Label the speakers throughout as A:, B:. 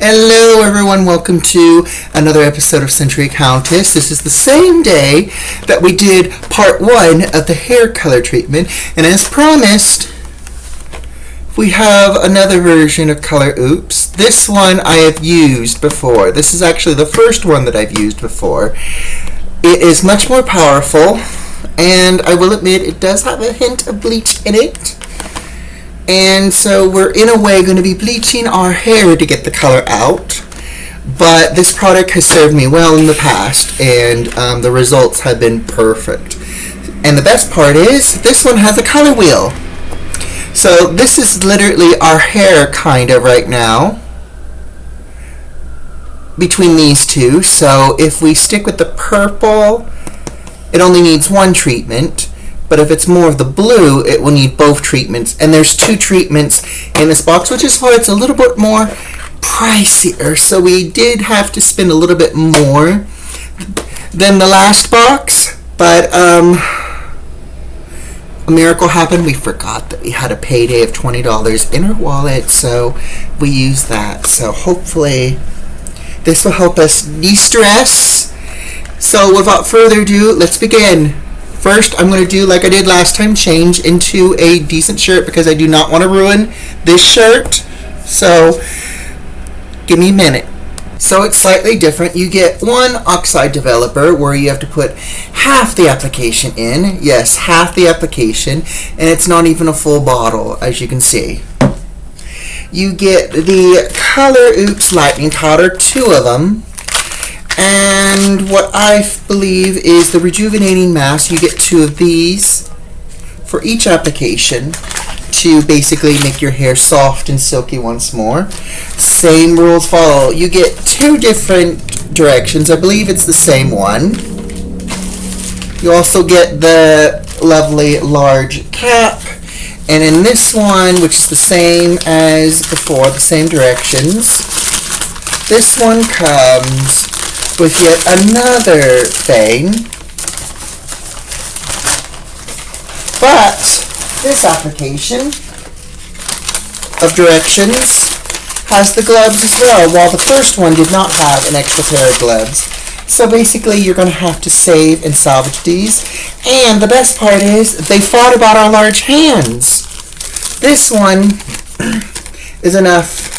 A: Hello everyone, welcome to another episode of Century Countess. This is the same day that we did part 1 of the hair color treatment, and as promised, we have another version of Color Oops. This one I have used before. This is actually the first one that I've used before. It is much more powerful, and I will admit it does have a hint of bleach in it. And so we're in a way going to be bleaching our hair to get the color out. But this product has served me well in the past, and the results have been perfect. And the best part is, this one has a color wheel. So this is literally our hair kind of right now between these two. So if we stick with the purple, it only needs one treatment. But if it's more of the blue, it will need both treatments. And there's 2 treatments in this box, which is why it's a little bit more pricier. So we did have to spend a little bit more than the last box. But a miracle happened. We forgot that we had a payday of $20 in our wallet. So we used that. So hopefully this will help us de-stress. So without further ado, let's begin. First, I'm going to do like I did last time, change into a decent shirt because I do not want to ruin this shirt. So, give me a minute. So it's slightly different. You get one oxide developer where you have to put half the application in. Yes, half the application. And it's not even a full bottle, as you can see. You get the Color Oops Lightning Powder, 2 of them. And what I believe is the rejuvenating mask. You get 2 of these for each application to basically make your hair soft and silky once more. Same rules follow. You get 2 different directions. I believe it's the same one. You also get the lovely large cap. And in this one, which is the same as before, the same directions, this one comes with yet another thing, but this application of directions has the gloves as well, while the first one did not have an extra pair of gloves. So basically you're going to have to save and salvage these, and the best part is they fought about our large hands. This one is enough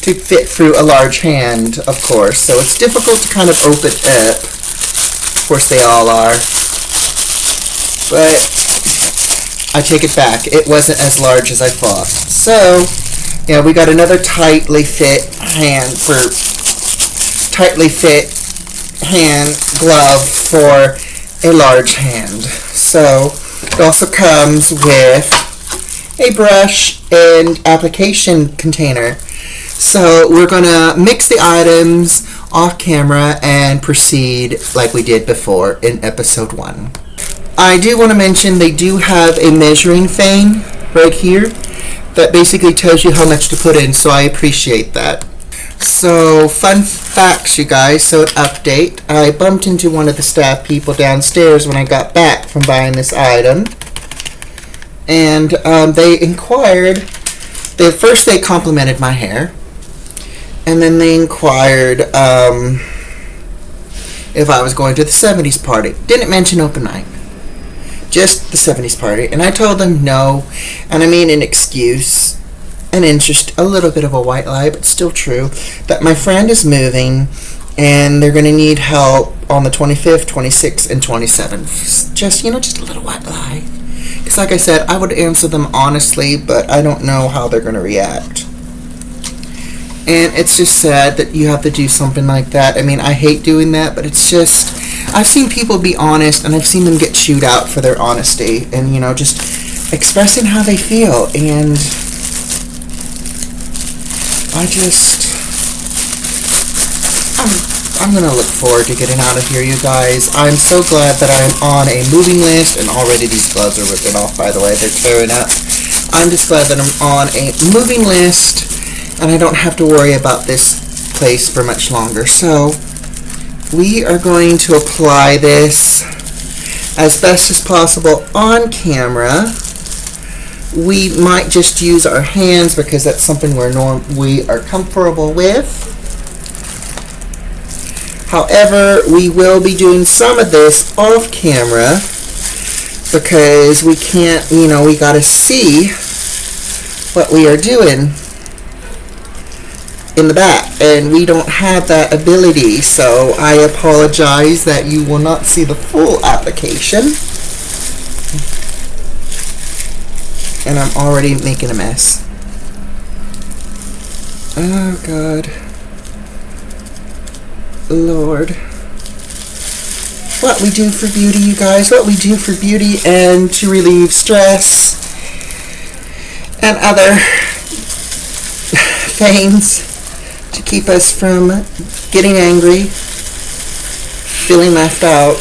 A: to fit through a large hand, of course, so it's difficult to kind of open up. Of course they all are, but I take it back, it wasn't as large as I thought. So yeah, we got another tightly fit hand glove for a large hand. So it also comes with a brush and application container. So we're going to mix the items off camera and proceed like we did before in episode 1. I do want to mention they do have a measuring thing right here that basically tells you how much to put in, so I appreciate that. So fun facts, you guys. So an update. I bumped into one of the staff people downstairs when I got back from buying this item. And they inquired, first they complimented my hair. And then they inquired if I was going to the 70s party. Didn't mention open mic. Just the 70s party. And I told them no. And I mean an excuse. And just a little bit of a white lie, but still true. That my friend is moving. And they're going to need help on the 25th, 26th, and 27th. Just a little white lie. Because like I said, I would answer them honestly. But I don't know how they're going to react. And it's just sad that you have to do something like that. I mean, I hate doing that, but it's just, I've seen people be honest, and I've seen them get chewed out for their honesty, and, just expressing how they feel, and I'm going to look forward to getting out of here, you guys. I'm so glad that I'm on a moving list, and already these gloves are ripping off, by the way, they're tearing up. I'm just glad that I'm on a moving list, and I don't have to worry about this place for much longer. So we are going to apply this as best as possible on camera. We might just use our hands because that's something we are comfortable with. However, we will be doing some of this off camera because we can't, we gotta see what we are doing in the back, and we don't have that ability, so I apologize that you will not see the full application. And I'm already making a mess. Oh God. Lord. What we do for beauty, you guys. What we do for beauty and to relieve stress and other things to keep us from getting angry, feeling left out.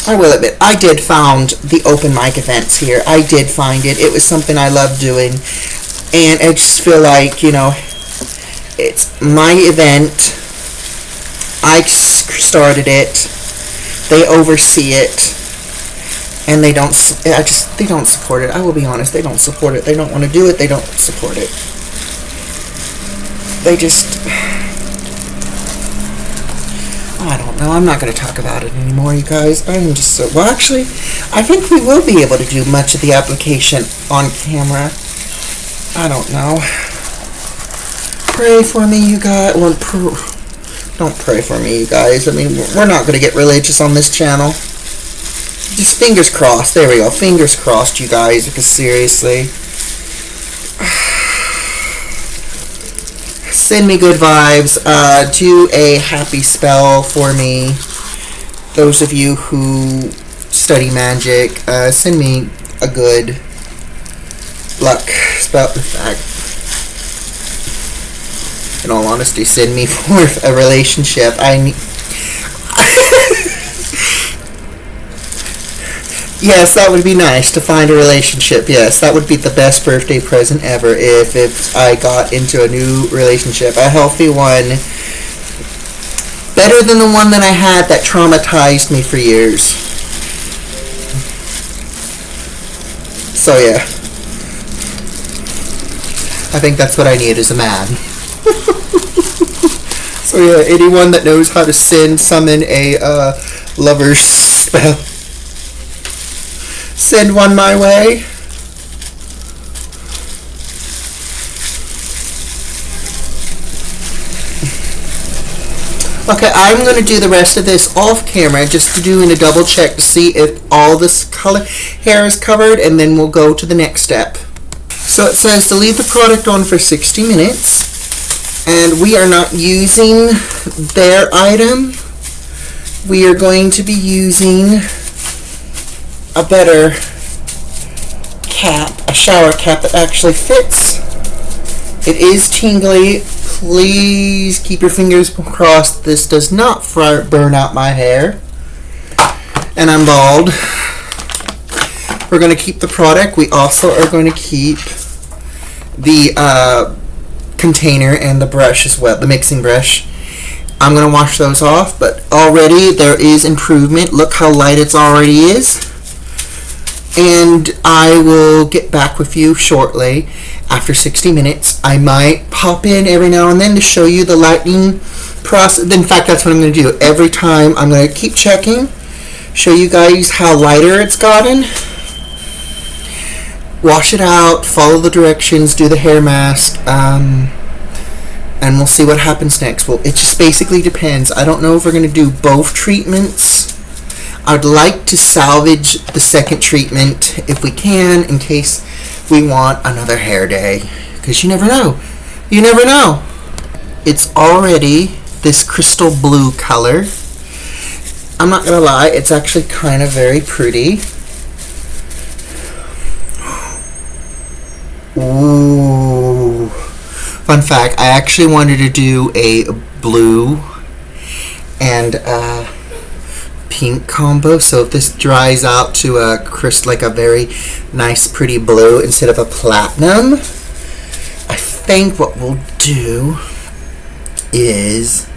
A: I will admit, I did found the open mic events here. I did find it. It was something I love doing. And I just feel like, it's my event. I started it. They oversee it. And they don't support it. I will be honest, they don't support it. They don't want to do it. They don't support it. They just... I don't know. I'm not going to talk about it anymore, you guys. I'm just so... Well, actually, I think we will be able to do much of the application on camera. I don't know. Pray for me, you guys. Well, don't pray for me, you guys. I mean, we're not going to get religious on this channel. Just fingers crossed. There we go. Fingers crossed, you guys, because seriously... Send me good vibes. Do a happy spell for me. Those of you who study magic, send me a good luck spell. In all honesty, send me for a relationship. Yes, that would be nice to find a relationship. Yes, that would be the best birthday present ever if I got into a new relationship. A healthy one. Better than the one that I had that traumatized me for years. So yeah. I think that's what I need as a man. So yeah, anyone that knows how to summon a lover's spell, send one my way. Okay, I'm going to do the rest of this off camera, just doing a double check to see if all this color hair is covered, and then we'll go to the next step. So it says to leave the product on for 60 minutes, and we are not using their item. We are going to be using a better cap, a shower cap that actually fits. It is tingly. Please keep your fingers crossed this does not burn out my hair. And I'm bald. We're going to keep the product. We also are going to keep the container and the brush as well, the mixing brush. I'm going to wash those off, but already there is improvement. Look how light it already is. And I will get back with you shortly after 60 minutes. I might pop in every now and then to show you the lightening process. In fact, that's what I'm going to do. Every time I'm going to keep checking, show you guys how lighter it's gotten. Wash it out, follow the directions, do the hair mask, and we'll see what happens next. Well, it just basically depends. I don't know if we're going to do both treatments. I'd like to salvage the second treatment if we can, in case we want another hair day. Because you never know. You never know. It's already this crystal blue color. I'm not going to lie, it's actually kind of very pretty. Ooh. Fun fact, I actually wanted to do a blue and pink combo, so if this dries out to a like a very nice pretty blue instead of a platinum, I think what we'll do is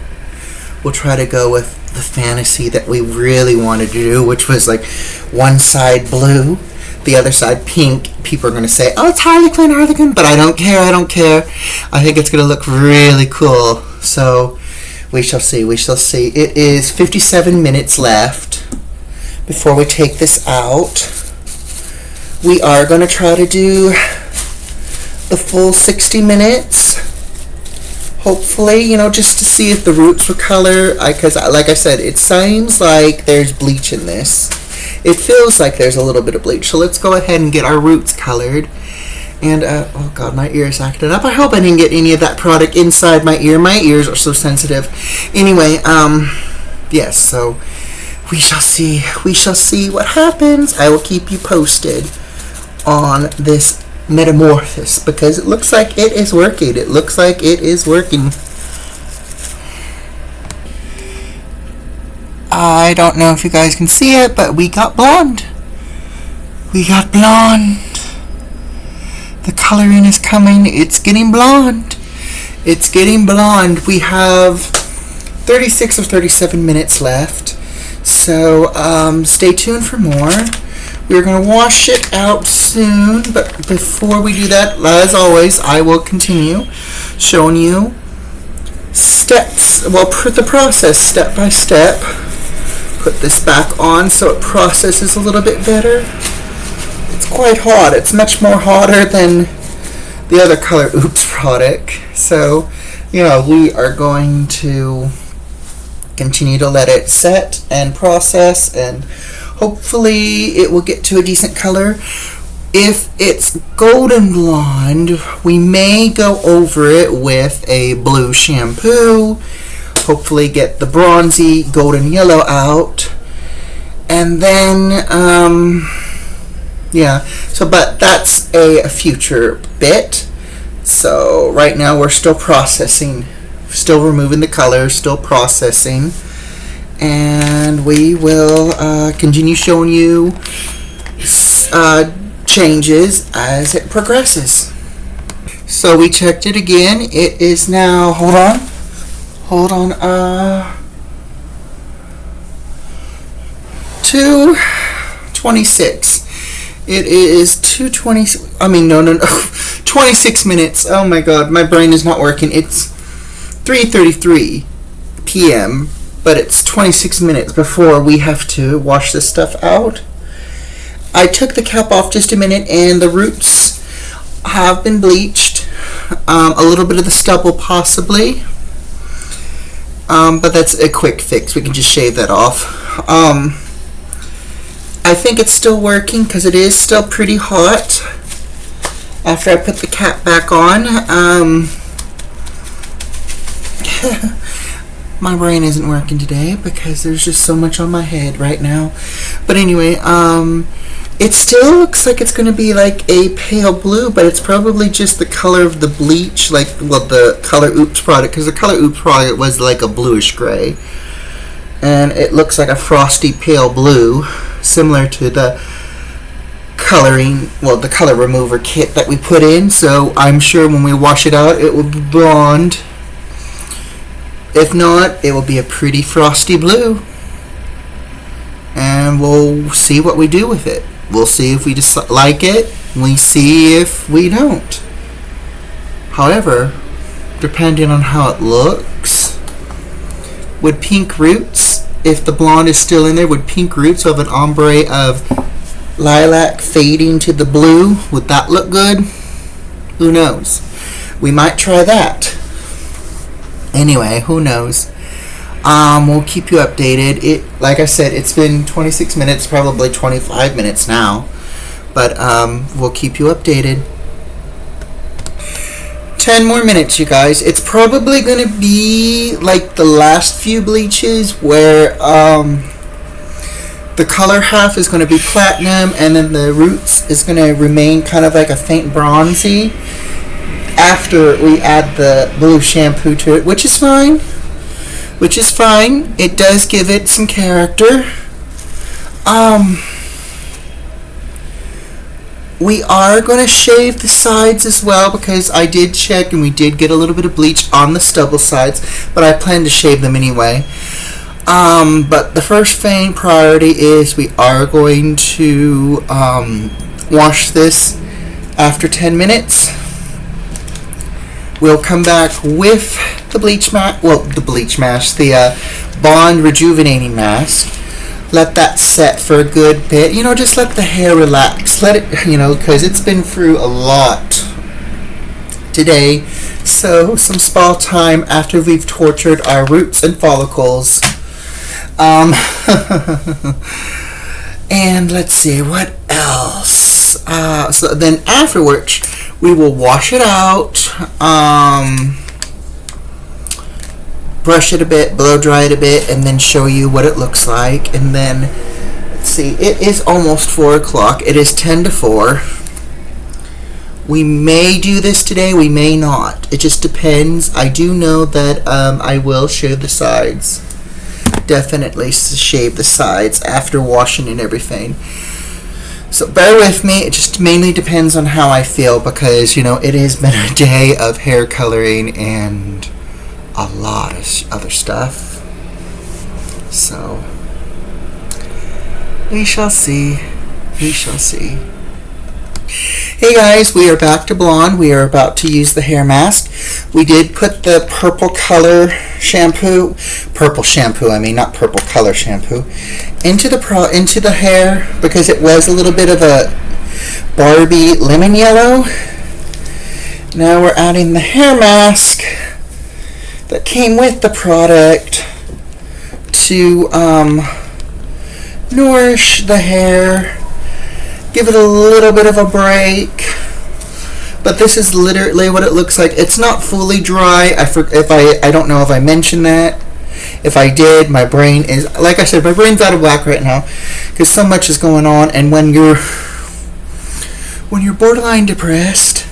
A: we'll try to go with the fantasy that we really wanted to do, which was like one side blue, the other side pink, people are going to say, oh, it's Harlequin, but I don't care. I think it's going to look really cool. So we shall see. It is 57 minutes left before we take this out. We are going to try to do the full 60 minutes. Hopefully, just to see if the roots will color. Because, like I said, it seems like there's bleach in this. It feels like there's a little bit of bleach. So let's go ahead and get our roots colored. And, oh God, my ear's acting up. I hope I didn't get any of that product inside my ear. My ears are so sensitive. Anyway, yes, so we shall see. We shall see what happens. I will keep you posted on this metamorphosis because it looks like it is working. I don't know if you guys can see it, but we got blonde. The coloring is coming. It's getting blonde. We have 36 or 37 minutes left. So stay tuned for more. We're going to wash it out soon, but before we do that, as always, I will continue showing you the process step by step. Put this back on so it processes a little bit better. It's quite hot. It's much more hotter than the other Color Oops product. So, we are going to continue to let it set and process, and hopefully it will get to a decent color. If it's golden blonde, we may go over it with a blue shampoo. Hopefully get the bronzy golden yellow out. And then, but that's a future bit. So right now we're still processing, still removing the colors, still processing. And we will continue showing you changes as it progresses. So we checked it again. It is now, hold on, 2:26. It is 26 minutes. Oh my God, my brain is not working. It's 3:33 p.m., but it's 26 minutes before we have to wash this stuff out. I took the cap off just a minute, and the roots have been bleached. A little bit of the stubble possibly. But that's a quick fix. We can just shave that off. I think it's still working because it is still pretty hot after I put the cap back on. My brain isn't working today because there's just so much on my head right now. But anyway, it still looks like it's going to be like a pale blue, but it's probably just the color of the bleach, the Color Oops product, because the Color Oops product was like a bluish gray. And it looks like a frosty pale blue, similar to the the color remover kit that we put in. So I'm sure when we wash it out, it will be blonde. If not, it will be a pretty frosty blue. And we'll see what we do with it. We'll see if we just like it. We see if we don't. However, depending on how it looks, would pink roots, if the blonde is still in there, would pink roots have an ombre of lilac fading to the blue? Would that look good? Who knows? We might try that. Anyway, who knows? We'll keep you updated. Like I said, it's been 26 minutes, probably 25 minutes now. But we'll keep you updated. 10 more minutes, you guys. It's probably going to be like the last few bleaches where the color half is going to be platinum and then the roots is going to remain kind of like a faint bronzy after we add the blue shampoo to it, which is fine. It does give it some character. We are going to shave the sides as well because I did check and we did get a little bit of bleach on the stubble sides, but I plan to shave them anyway. But the first main priority is we are going to wash this after 10 minutes. We'll come back with the bleach mask, the Bond Rejuvenating Mask. Let that set for a good bit. Just let the hair relax. Let it, because it's been through a lot today. So, some spa time after we've tortured our roots and follicles. And let's see, what else? So then afterwards, we will wash it out, brush it a bit, blow dry it a bit, and then show you what it looks like. And then, let's see, it is almost 4 o'clock. It is 10 to 4. We may do this today, we may not. It just depends. I do know that I will shave the sides. Definitely shave the sides after washing and everything. So bear with me. It just mainly depends on how I feel, because it has been a day of hair coloring and a lot of other stuff. So we shall see. We shall see. Hey guys, we are back to blonde. We are about to use the hair mask. We did put the purple color shampoo, not purple color shampoo, into the hair because it was a little bit of a Barbie lemon yellow. Now we're adding the hair mask that came with the product to nourish the hair. Give it a little bit of a break. But this is literally what it looks like. It's not fully dry. I don't know if I mentioned that. If I did, my brain is, like I said, my brain's out of whack right now because so much is going on. And when you're borderline depressed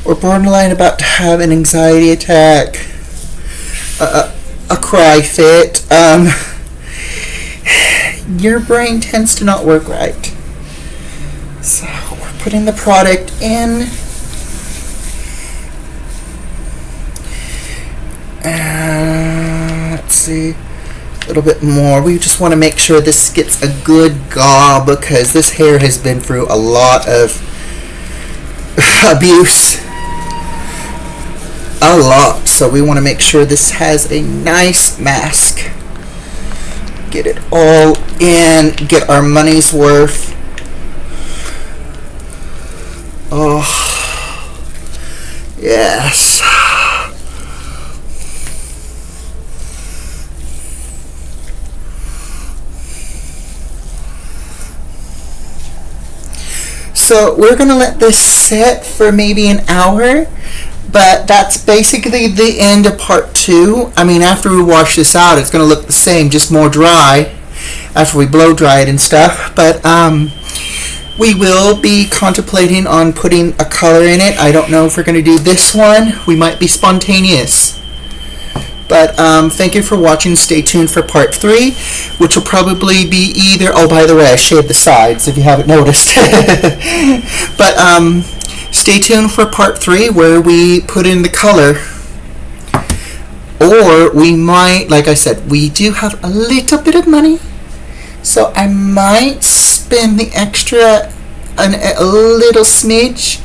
A: or borderline about to have an anxiety attack, a cry fit, your brain tends to not work right. So we're putting the product in. Let's see, a little bit more. We just want to make sure this gets a good gob because this hair has been through a lot of abuse. A lot. So we want to make sure this has a nice mask. Get it all in. Get our money's worth. Oh, yes. So we're going to let this sit for maybe an hour, but that's basically the end of part 2. I mean, after we wash this out, it's going to look the same, just more dry after we blow dry it and stuff. But we will be contemplating on putting a color in it. I don't know if we're going to do this one. We might be spontaneous. But thank you for watching. Stay tuned for part 3, which will probably be either... Oh, by the way, I shaved the sides if you haven't noticed. But stay tuned for part 3 where we put in the color. Or we might, like I said, we do have a little bit of money. So I might spend the extra, a little smidge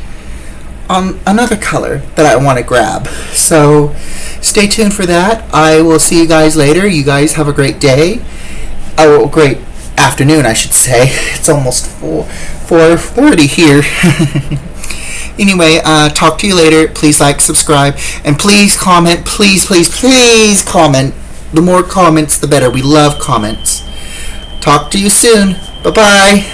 A: on another color that I want to grab. So stay tuned for that. I will see you guys later. You guys have a great day. Oh, great afternoon, I should say. It's almost 4:30 here. Anyway, talk to you later. Please like, subscribe, and please comment. Please, please, please comment. The more comments, the better. We love comments. Talk to you soon. Bye-bye.